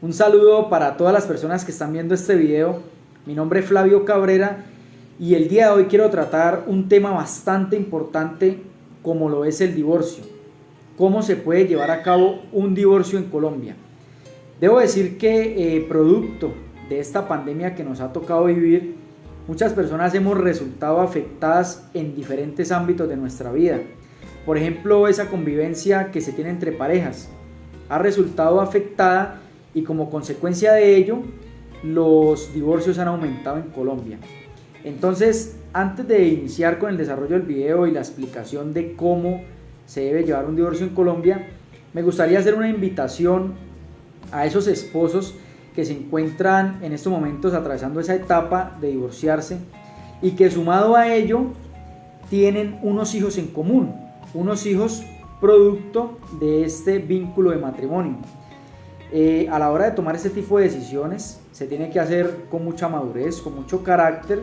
Un saludo para todas las personas que están viendo este video. Mi nombre es Flavio Cabrera y el día de hoy quiero tratar un tema bastante importante como lo es el divorcio. ¿Cómo se puede llevar a cabo un divorcio en Colombia? Debo decir que producto de esta pandemia que nos ha tocado vivir, muchas personas hemos resultado afectadas en diferentes ámbitos de nuestra vida. Por ejemplo, esa convivencia que se tiene entre parejas ha resultado afectada y como consecuencia de ello, los divorcios han aumentado en Colombia. Entonces, antes de iniciar con el desarrollo del video y la explicación de cómo se debe llevar un divorcio en Colombia, me gustaría hacer una invitación a esos esposos que se encuentran en estos momentos atravesando esa etapa de divorciarse y que sumado a ello tienen unos hijos en común, unos hijos producto de este vínculo de matrimonio. A la hora de tomar este tipo de decisiones se tiene que hacer con mucha madurez, con mucho carácter,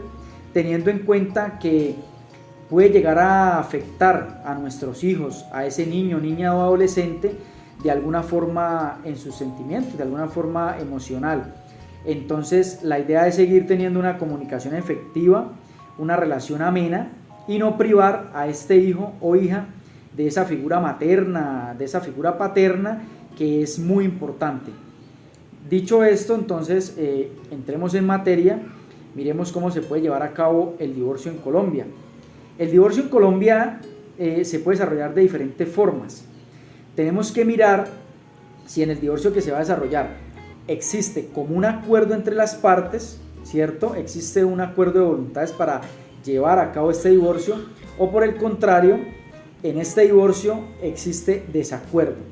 teniendo en cuenta que puede llegar a afectar a nuestros hijos, a ese niño, niña o adolescente de alguna forma en sus sentimientos, de alguna forma emocional. Entonces la idea es seguir teniendo una comunicación efectiva, una relación amena y no privar a este hijo o hija de esa figura materna, de esa figura paterna que es muy importante. Dicho esto, entonces entremos en materia, miremos cómo se puede llevar a cabo el divorcio en Colombia. El divorcio en Colombia se puede desarrollar de diferentes formas. Tenemos que mirar si en el divorcio que se va a desarrollar existe como un acuerdo entre las partes, ¿cierto? Existe un acuerdo de voluntades para llevar a cabo este divorcio, o por el contrario, en este divorcio existe desacuerdo.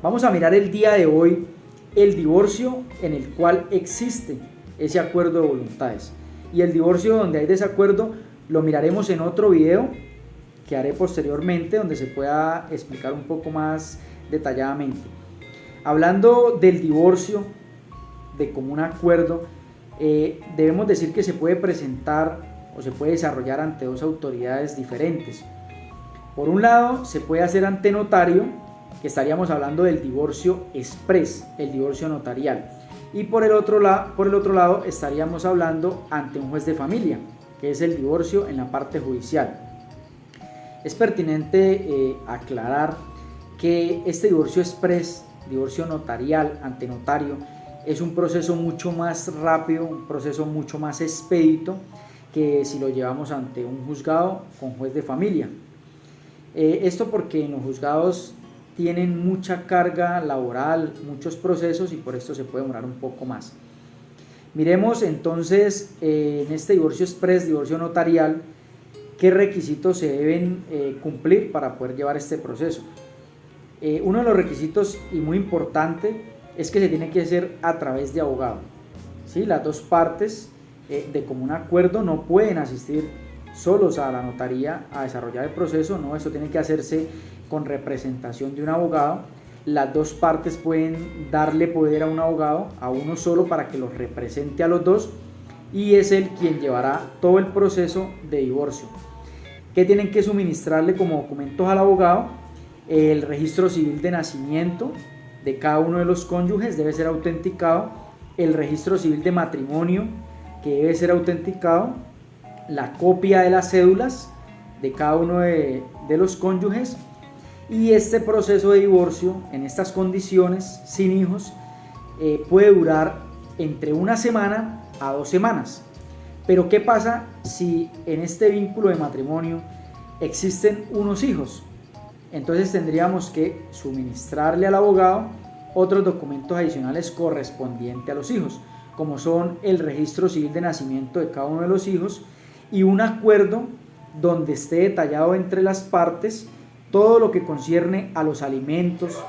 Vamos a mirar el día de hoy el divorcio en el cual existe ese acuerdo de voluntades, y el divorcio donde hay desacuerdo lo miraremos en otro video que haré posteriormente, donde se pueda explicar un poco más detalladamente. Hablando del divorcio de común acuerdo, debemos decir que se puede presentar o se puede desarrollar ante dos autoridades diferentes. Por un lado, se puede hacer ante notario, que estaríamos hablando del divorcio express, el divorcio notarial, y por el otro lado estaríamos hablando ante un juez de familia, que es el divorcio en la parte judicial. Es pertinente aclarar que este divorcio express, divorcio notarial ante notario, es un proceso mucho más rápido, un proceso mucho más expedito que si lo llevamos ante un juzgado con juez de familia. Esto porque en los juzgados tienen mucha carga laboral, muchos procesos, y por esto se puede demorar un poco más. Miremos entonces en este divorcio express, divorcio notarial, qué requisitos se deben cumplir para poder llevar este proceso. Uno de los requisitos, y muy importante, es que se tiene que hacer a través de abogado, ¿sí? Las dos partes de común acuerdo no pueden asistir solos a la notaría a desarrollar el proceso, no, eso tiene que hacerse con representación de un abogado. Las dos partes pueden darle poder a un abogado, a uno solo, para que los represente a los dos, y es él quien llevará todo el proceso de divorcio. ¿Qué tienen que suministrarle como documentos al abogado? El registro civil de nacimiento de cada uno de los cónyuges debe ser autenticado, el registro civil de matrimonio que debe ser autenticado, la copia de las cédulas de cada uno de los cónyuges. Y este proceso de divorcio en estas condiciones, sin hijos, puede durar entre una semana a 2 semanas. Pero ¿qué pasa si en este vínculo de matrimonio existen unos hijos? Entonces tendríamos que suministrarle al abogado otros documentos adicionales correspondientes a los hijos, como son el registro civil de nacimiento de cada uno de los hijos y un acuerdo donde esté detallado entre las partes todo lo que concierne a los alimentos,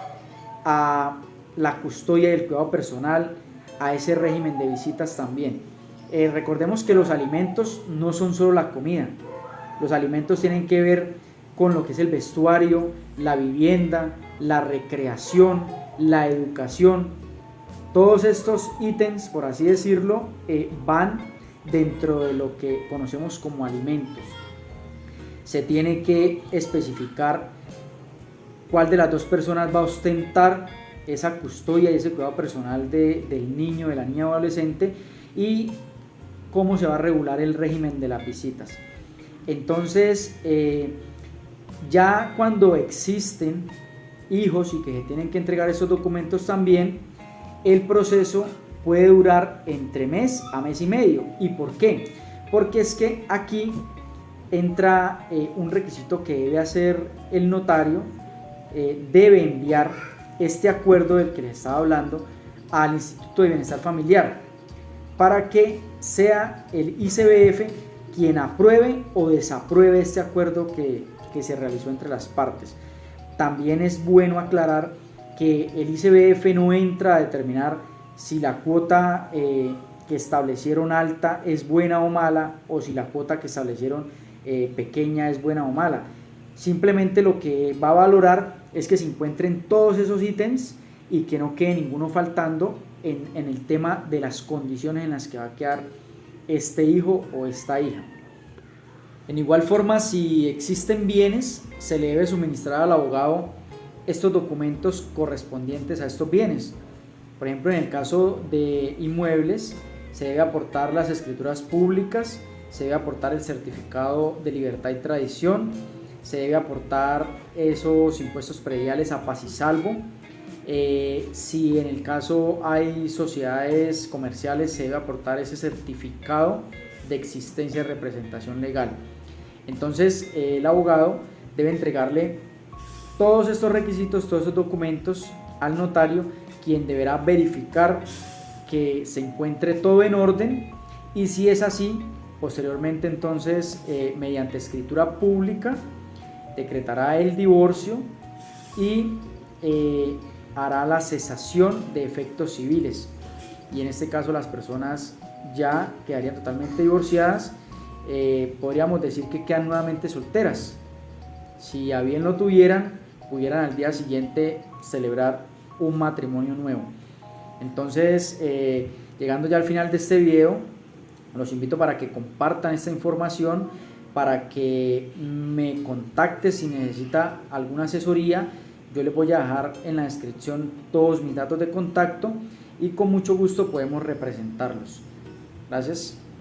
a la custodia y el cuidado personal, a ese régimen de visitas también. Recordemos que los alimentos no son solo la comida, los alimentos tienen que ver con lo que es el vestuario, la vivienda, la recreación, la educación. Todos estos ítems, por así decirlo, van dentro de lo que conocemos como alimentos. Se tiene que especificar cuál de las dos personas va a ostentar esa custodia y ese cuidado personal del niño, de la niña o adolescente, y cómo se va a regular el régimen de las visitas. Entonces, ya cuando existen hijos y que se tienen que entregar esos documentos también, el proceso puede durar entre mes a mes y medio. ¿Y por qué? Porque es que aquí entra un requisito que debe hacer el notario. Debe enviar este acuerdo del que les estaba hablando al Instituto de Bienestar Familiar para que sea el ICBF quien apruebe o desapruebe este acuerdo que se realizó entre las partes. También es bueno aclarar que el ICBF no entra a determinar si la cuota que establecieron alta es buena o mala, o si la cuota que establecieron pequeña es buena o mala. Simplemente lo que va a valorar es que se encuentren todos esos ítems y que no quede ninguno faltando en el tema de las condiciones en las que va a quedar este hijo o esta hija. En igual forma, si existen bienes, se le debe suministrar al abogado estos documentos correspondientes a estos bienes. Por ejemplo, en el caso de inmuebles, se debe aportar las escrituras públicas, se debe aportar el certificado de libertad y tradición, se debe aportar esos impuestos prediales a paz y salvo. Si en el caso hay sociedades comerciales, se debe aportar ese certificado de existencia de representación legal. Entonces, el abogado debe entregarle todos estos requisitos, todos estos documentos al notario, quien deberá verificar que se encuentre todo en orden, y si es así, posteriormente entonces mediante escritura pública decretará el divorcio y hará la cesación de efectos civiles, y en este caso las personas ya quedarían totalmente divorciadas. Podríamos decir que quedan nuevamente solteras. Si a bien lo tuvieran, pudieran al día siguiente celebrar un matrimonio nuevo. Entonces, llegando ya al final de este video, los invito para que compartan esta información, para que me contacte si necesita alguna asesoría. Yo les voy a dejar en la descripción todos mis datos de contacto y con mucho gusto podemos representarlos. Gracias.